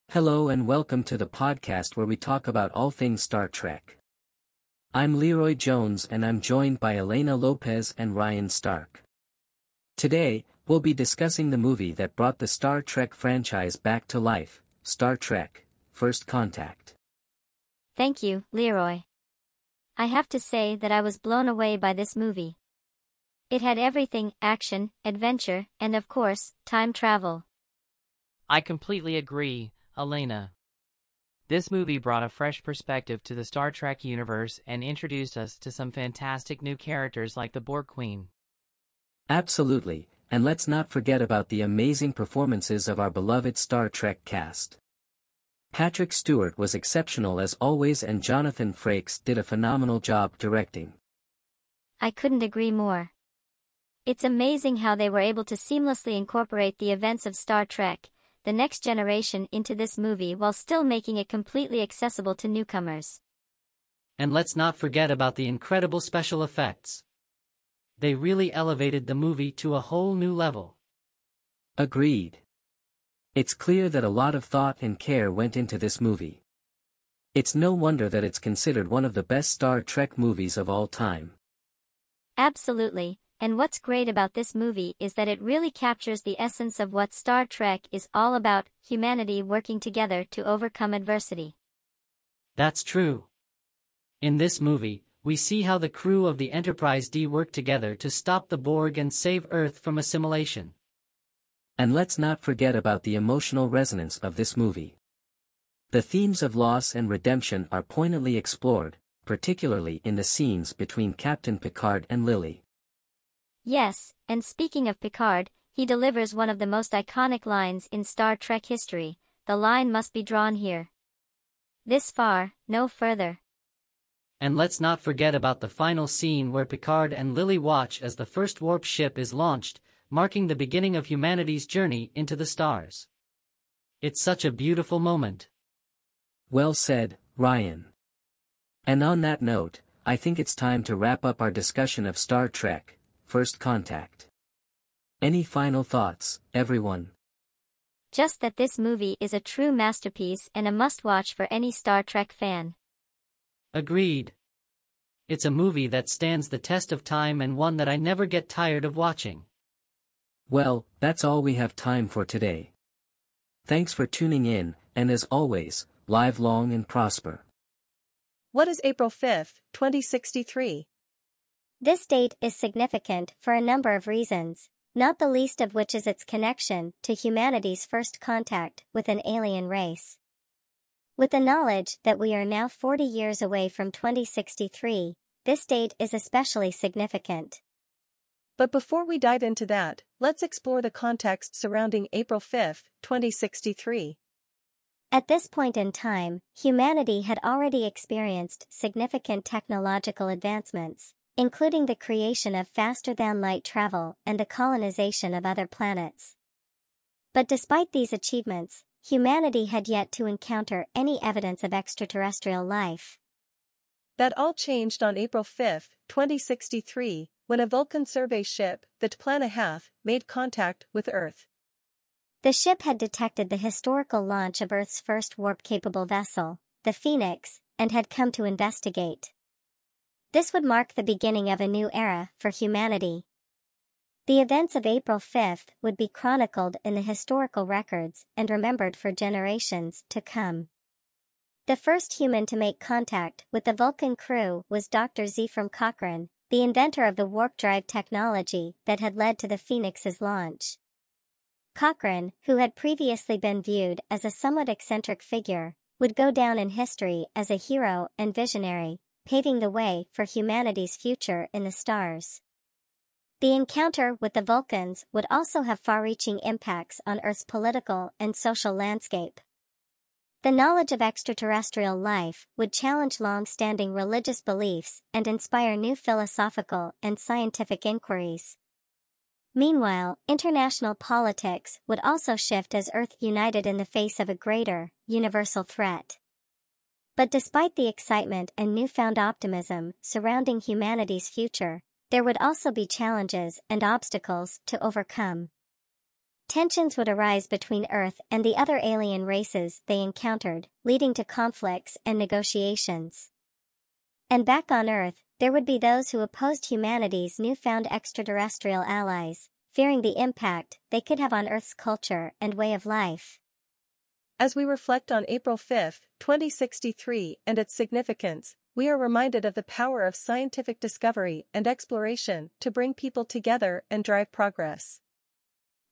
Hello and welcome to the podcast where we talk about all things Star Trek. I'm Leroy Jones and I'm joined by Elena Lopez and Ryan Stark. Today, we'll be discussing the movie that brought the Star Trek franchise back to life, Star Trek: First Contact. Thank you, Leroy. I have to say that I was blown away by this movie. It had everything: action, adventure, and of course, time travel. I completely agree, Elena. This movie brought a fresh perspective to the Star Trek universe and introduced us to some fantastic new characters like the Borg Queen. Absolutely, and let's not forget about the amazing performances of our beloved Star Trek cast. Patrick Stewart was exceptional as always and Jonathan Frakes did a phenomenal job directing. I couldn't agree more. It's amazing how they were able to seamlessly incorporate the events of Star Trek: The Next Generation into this movie while still making it completely accessible to newcomers. And let's not forget about the incredible special effects. They really elevated the movie to a whole new level. Agreed. It's clear that a lot of thought and care went into this movie. It's no wonder that it's considered one of the best Star Trek movies of all time. Absolutely. And what's great about this movie is that it really captures the essence of what Star Trek is all about: humanity working together to overcome adversity. That's true. In this movie, we see how the crew of the Enterprise D work together to stop the Borg and save Earth from assimilation. And let's not forget about the emotional resonance of this movie. The themes of loss and redemption are poignantly explored, particularly in the scenes between Captain Picard and Lily. Yes, and speaking of Picard, he delivers one of the most iconic lines in Star Trek history: "The line must be drawn here. This far, no further." And let's not forget about the final scene where Picard and Lily watch as the first warp ship is launched, marking the beginning of humanity's journey into the stars. It's such a beautiful moment. Well said, Ryan. And on that note, I think it's time to wrap up our discussion of Star Trek: First Contact. Any final thoughts, everyone? Just that this movie is a true masterpiece and a must-watch for any Star Trek fan. Agreed. It's a movie that stands the test of time and one that I never get tired of watching. Well, that's all we have time for today. Thanks for tuning in, and as always, live long and prosper. What is April 5th, 2063? This date is significant for a number of reasons, not the least of which is its connection to humanity's first contact with an alien race. With the knowledge that we are now 40 years away from 2063, this date is especially significant. But before we dive into that, let's explore the context surrounding April 5th, 2063. At this point in time, humanity had already experienced significant technological advancements, including the creation of faster-than-light travel and the colonization of other planets. But despite these achievements, humanity had yet to encounter any evidence of extraterrestrial life. That all changed on April 5th, 2063, when a Vulcan survey ship, the Tplana, made contact with Earth. The ship had detected the historical launch of Earth's first warp-capable vessel, the Phoenix, and had come to investigate. This would mark the beginning of a new era for humanity. The events of April 5th would be chronicled in the historical records and remembered for generations to come. The first human to make contact with the Vulcan crew was Dr. Zephram Cochrane, the inventor of the warp drive technology that had led to the Phoenix's launch. Cochrane, who had previously been viewed as a somewhat eccentric figure, would go down in history as a hero and visionary, paving the way for humanity's future in the stars. The encounter with the Vulcans would also have far-reaching impacts on Earth's political and social landscape. The knowledge of extraterrestrial life would challenge long-standing religious beliefs and inspire new philosophical and scientific inquiries. Meanwhile, international politics would also shift as Earth united in the face of a greater, universal threat. But despite the excitement and newfound optimism surrounding humanity's future, there would also be challenges and obstacles to overcome. Tensions would arise between Earth and the other alien races they encountered, leading to conflicts and negotiations. And back on Earth, there would be those who opposed humanity's newfound extraterrestrial allies, fearing the impact they could have on Earth's culture and way of life. As we reflect on April 5, 2063 and its significance, we are reminded of the power of scientific discovery and exploration to bring people together and drive progress.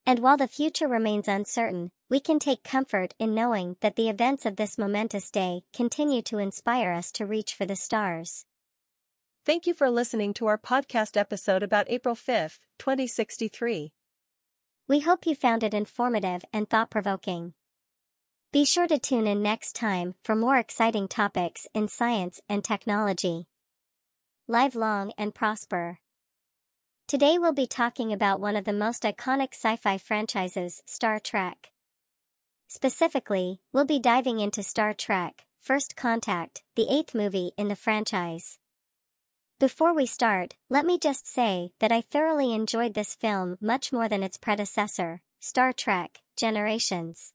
And while the future remains uncertain, we can take comfort in knowing that the events of this momentous day continue to inspire us to reach for the stars. Thank you for listening to our podcast episode about April 5, 2063. We hope you found it informative and thought-provoking. Be sure to tune in next time for more exciting topics in science and technology. Live long and prosper. Today we'll be talking about one of the most iconic sci-fi franchises, Star Trek. Specifically, we'll be diving into Star Trek: First Contact, the 8th movie in the franchise. Before we start, let me just say that I thoroughly enjoyed this film much more than its predecessor, Star Trek: Generations.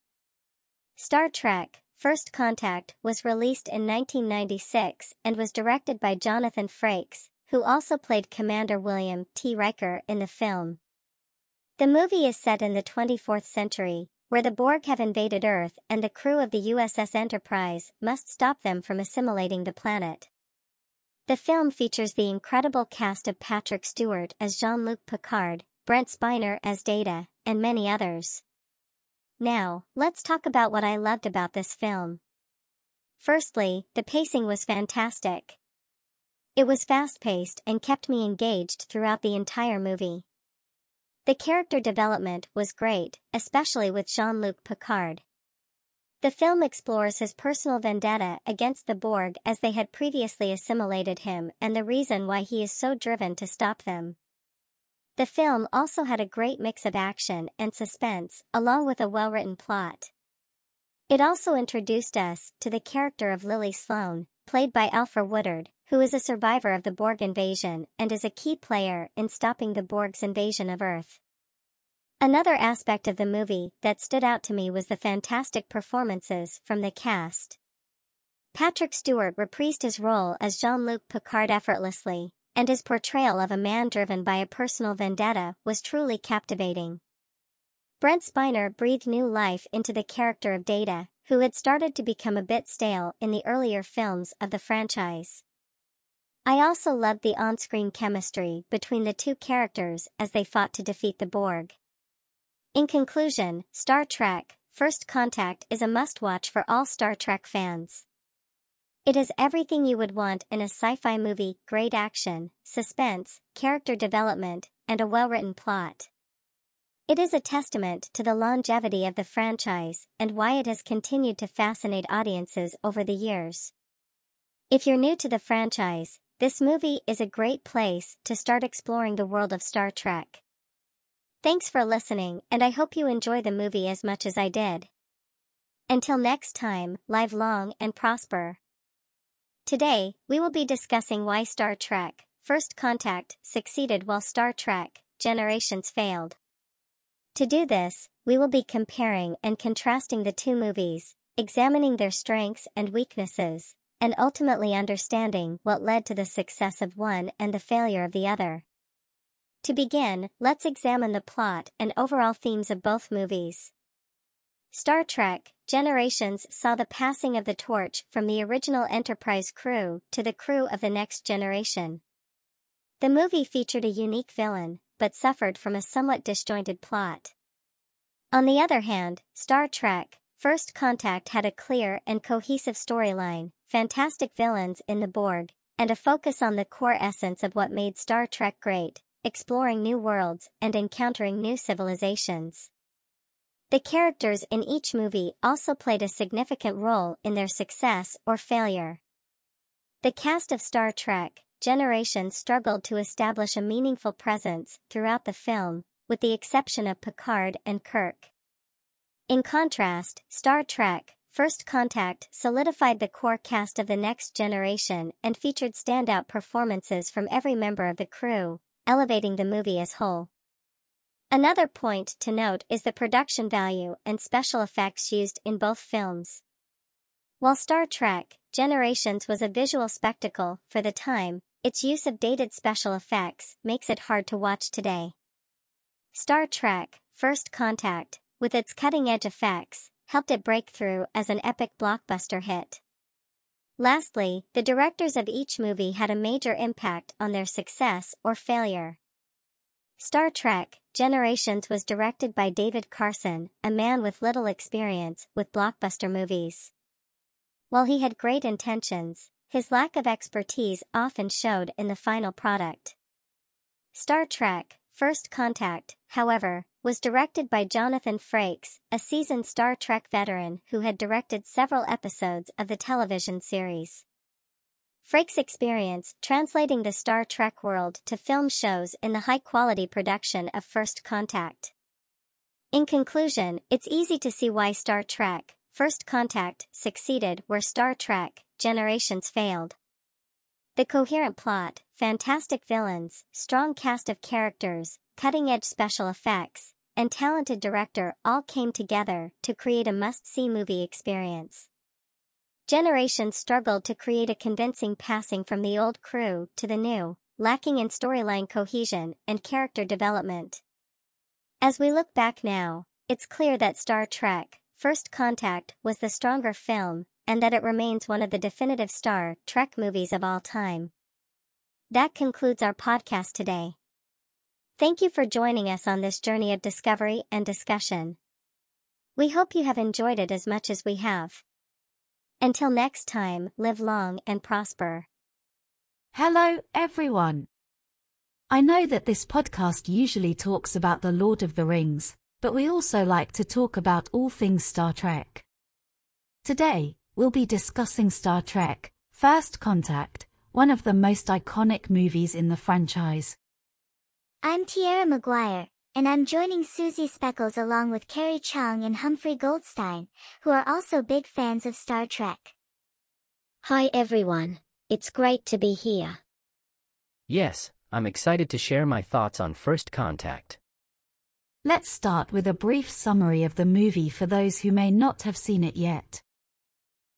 Star Trek: First Contact was released in 1996 and was directed by Jonathan Frakes, who also played Commander William T. Riker in the film. The movie is set in the 24th century, where the Borg have invaded Earth and the crew of the USS Enterprise must stop them from assimilating the planet. The film features the incredible cast of Patrick Stewart as Jean-Luc Picard, Brent Spiner as Data, and many others. Now, let's talk about what I loved about this film. Firstly, the pacing was fantastic. It was fast-paced and kept me engaged throughout the entire movie. The character development was great, especially with Jean-Luc Picard. The film explores his personal vendetta against the Borg as they had previously assimilated him and the reason why he is so driven to stop them. The film also had a great mix of action and suspense, along with a well-written plot. It also introduced us to the character of Lily Sloan, played by Alfre Woodard, who is a survivor of the Borg invasion and is a key player in stopping the Borg's invasion of Earth. Another aspect of the movie that stood out to me was the fantastic performances from the cast. Patrick Stewart reprised his role as Jean-Luc Picard effortlessly, and his portrayal of a man driven by a personal vendetta was truly captivating. Brent Spiner breathed new life into the character of Data, who had started to become a bit stale in the earlier films of the franchise. I also loved the on-screen chemistry between the two characters as they fought to defeat the Borg. In conclusion, Star Trek: First Contact is a must-watch for all Star Trek fans. It is everything you would want in a sci-fi movie: great action, suspense, character development, and a well-written plot. It is a testament to the longevity of the franchise and why it has continued to fascinate audiences over the years. If you're new to the franchise, this movie is a great place to start exploring the world of Star Trek. Thanks for listening, and I hope you enjoy the movie as much as I did. Until next time, live long and prosper. Today, we will be discussing why Star Trek: First Contact succeeded while Star Trek: Generations failed. To do this, we will be comparing and contrasting the two movies, examining their strengths and weaknesses, and ultimately understanding what led to the success of one and the failure of the other. To begin, let's examine the plot and overall themes of both movies. Star Trek: Generations saw the passing of the torch from the original Enterprise crew to the crew of the next generation. The movie featured a unique villain, but suffered from a somewhat disjointed plot. On the other hand, Star Trek: First Contact had a clear and cohesive storyline, fantastic villains in the Borg, and a focus on the core essence of what made Star Trek great: exploring new worlds and encountering new civilizations. The characters in each movie also played a significant role in their success or failure. The cast of Star Trek: Generations struggled to establish a meaningful presence throughout the film, with the exception of Picard and Kirk. In contrast, Star Trek: First Contact solidified the core cast of the next generation and featured standout performances from every member of the crew, elevating the movie as whole. Another point to note is the production value and special effects used in both films. While Star Trek: Generations was a visual spectacle for the time, its use of dated special effects makes it hard to watch today. Star Trek: First Contact, with its cutting-edge effects, helped it break through as an epic blockbuster hit. Lastly, the directors of each movie had a major impact on their success or failure. Star Trek: Generations was directed by David Carson, a man with little experience with blockbuster movies. While he had great intentions, his lack of expertise often showed in the final product. Star Trek: First Contact, however, was directed by Jonathan Frakes, a seasoned Star Trek veteran who had directed several episodes of the television series. Frakes' experience translating the Star Trek world to film shows in the high-quality production of First Contact. In conclusion, it's easy to see why Star Trek: First Contact succeeded where Star Trek: Generations failed. The coherent plot, fantastic villains, strong cast of characters, cutting-edge special effects, and talented director all came together to create a must-see movie experience. Generations struggled to create a convincing passing from the old crew to the new, lacking in storyline cohesion and character development. As we look back now, it's clear that Star Trek: First Contact was the stronger film, and that it remains one of the definitive Star Trek movies of all time. That concludes our podcast today. Thank you for joining us on this journey of discovery and discussion. We hope you have enjoyed it as much as we have. Until next time, live long and prosper. Hello, everyone. I know that this podcast usually talks about The Lord of the Rings, but we also like to talk about all things Star Trek. Today, we'll be discussing Star Trek: First Contact, one of the most iconic movies in the franchise. I'm Tierra Maguire, and I'm joining Susie Speckles along with Kerrie Chung and Humphrey Goldstein, who are also big fans of Star Trek. Hi everyone, it's great to be here. Yes, I'm excited to share my thoughts on First Contact. Let's start with a brief summary of the movie for those who may not have seen it yet.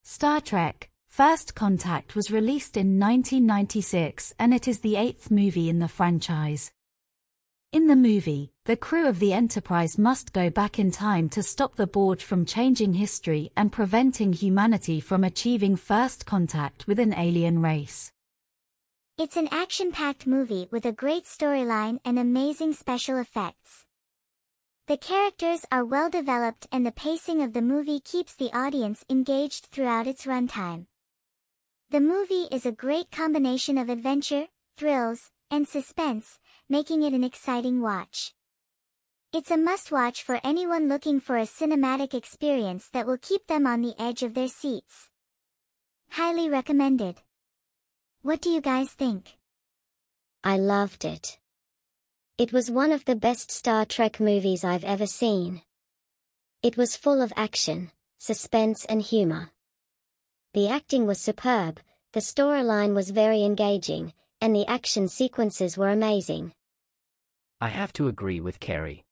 Star Trek: First Contact was released in 1996 and it is the 8th movie in the franchise. In the movie, the crew of the Enterprise must go back in time to stop the Borg from changing history and preventing humanity from achieving first contact with an alien race. It's an action-packed movie with a great storyline and amazing special effects. The characters are well developed and the pacing of the movie keeps the audience engaged throughout its runtime. The movie is a great combination of adventure, thrills, and suspense, making it an exciting watch. It's a must-watch for anyone looking for a cinematic experience that will keep them on the edge of their seats. Highly recommended. What do you guys think? I loved it. It was one of the best Star Trek movies I've ever seen. It was full of action, suspense and humor. The acting was superb, the storyline was very engaging, and the action sequences were amazing. I have to agree with Kerrie.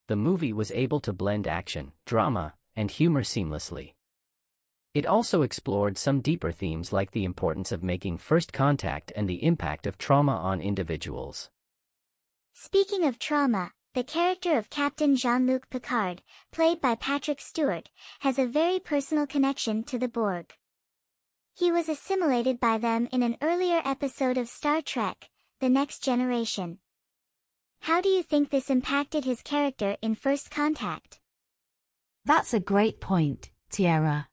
The movie was able to blend action, drama, and humor seamlessly. It also explored some deeper themes like the importance of making first contact and the impact of trauma on individuals. Speaking of trauma, the character of Captain Jean-Luc Picard, played by Patrick Stewart, has a very personal connection to the Borg. He was assimilated by them in an earlier episode of Star Trek: The Next Generation. How do you think this impacted his character in First Contact? That's a great point, Tierra.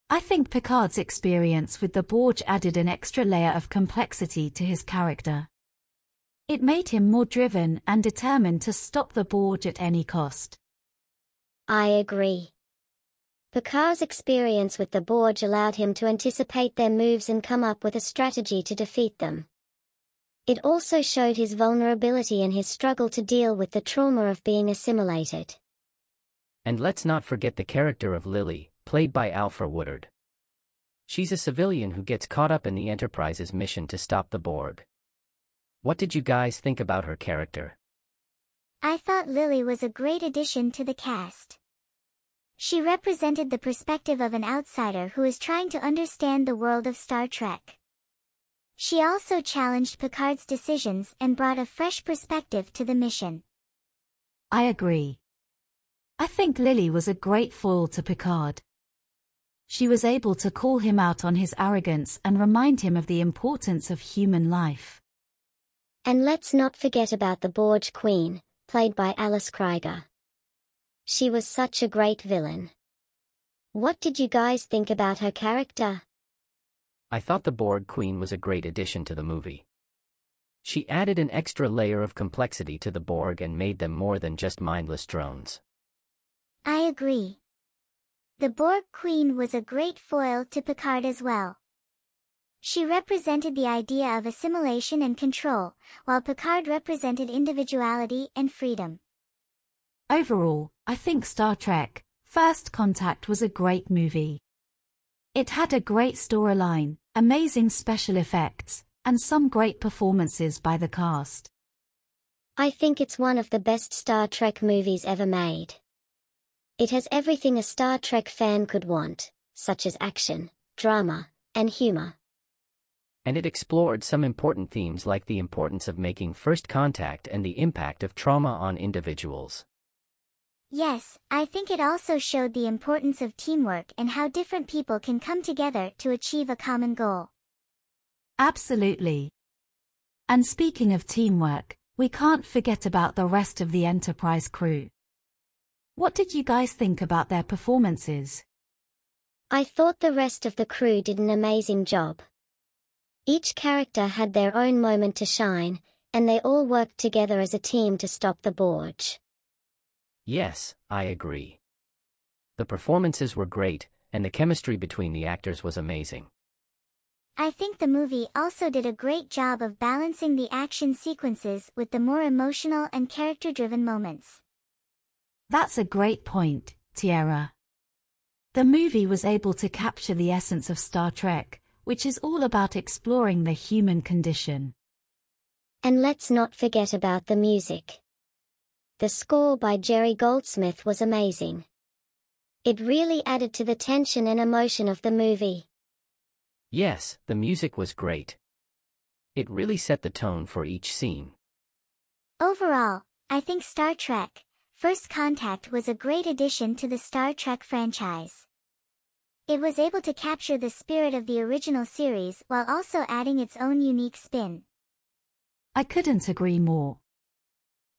I think Picard's experience with the Borg added an extra layer of complexity to his character. It made him more driven and determined to stop the Borg at any cost. I agree. Picard's experience with the Borg allowed him to anticipate their moves and come up with a strategy to defeat them. It also showed his vulnerability and his struggle to deal with the trauma of being assimilated. And let's not forget the character of Lily, played by Alfre Woodard. She's a civilian who gets caught up in the Enterprise's mission to stop the Borg. What did you guys think about her character? I thought Lily was a great addition to the cast. She represented the perspective of an outsider who is trying to understand the world of Star Trek. She also challenged Picard's decisions and brought a fresh perspective to the mission. I agree. I think Lily was a great foil to Picard. She was able to call him out on his arrogance and remind him of the importance of human life. And let's not forget about the Borg Queen, played by Alice Krieger. She was such a great villain. What did you guys think about her character? I thought the Borg Queen was a great addition to the movie. She added an extra layer of complexity to the Borg and made them more than just mindless drones. I agree. The Borg Queen was a great foil to Picard as well. She represented the idea of assimilation and control, while Picard represented individuality and freedom. Overall, I think Star Trek: First Contact was a great movie. It had a great storyline, amazing special effects, and some great performances by the cast. I think it's one of the best Star Trek movies ever made. It has everything a Star Trek fan could want, such as action, drama, and humor. And it explored some important themes like the importance of making first contact and the impact of trauma on individuals. Yes, I think it also showed the importance of teamwork and how different people can come together to achieve a common goal. Absolutely. And speaking of teamwork, we can't forget about the rest of the Enterprise crew. What did you guys think about their performances? I thought the rest of the crew did an amazing job. Each character had their own moment to shine, and they all worked together as a team to stop the Borg. Yes, I agree. The performances were great, and the chemistry between the actors was amazing. I think the movie also did a great job of balancing the action sequences with the more emotional and character-driven moments. That's a great point, Tierra. The movie was able to capture the essence of Star Trek, which is all about exploring the human condition. And let's not forget about the music. The score by Jerry Goldsmith was amazing. It really added to the tension and emotion of the movie. Yes, the music was great. It really set the tone for each scene. Overall, I think Star Trek: First Contact was a great addition to the Star Trek franchise. It was able to capture the spirit of the original series while also adding its own unique spin. I couldn't agree more.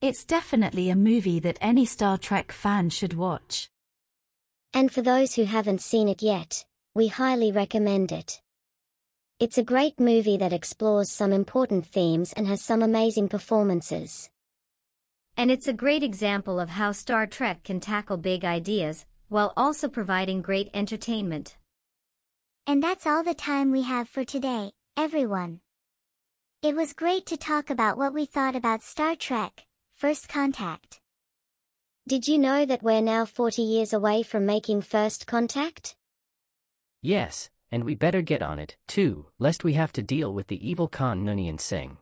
It's definitely a movie that any Star Trek fan should watch. And for those who haven't seen it yet, we highly recommend it. It's a great movie that explores some important themes and has some amazing performances. And it's a great example of how Star Trek can tackle big ideas, while also providing great entertainment. And that's all the time we have for today, everyone. It was great to talk about what we thought about Star Trek: First Contact. Did you know that we're now 40 years away from making First Contact? Yes, and we better get on it, too, lest we have to deal with the evil Khan Noonien Singh.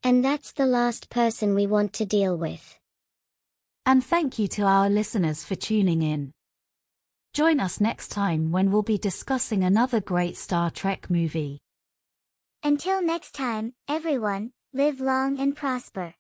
And that's the last person we want to deal with. And thank you to our listeners for tuning in. Join us next time when we'll be discussing another great Star Trek movie. Until next time, everyone, live long and prosper.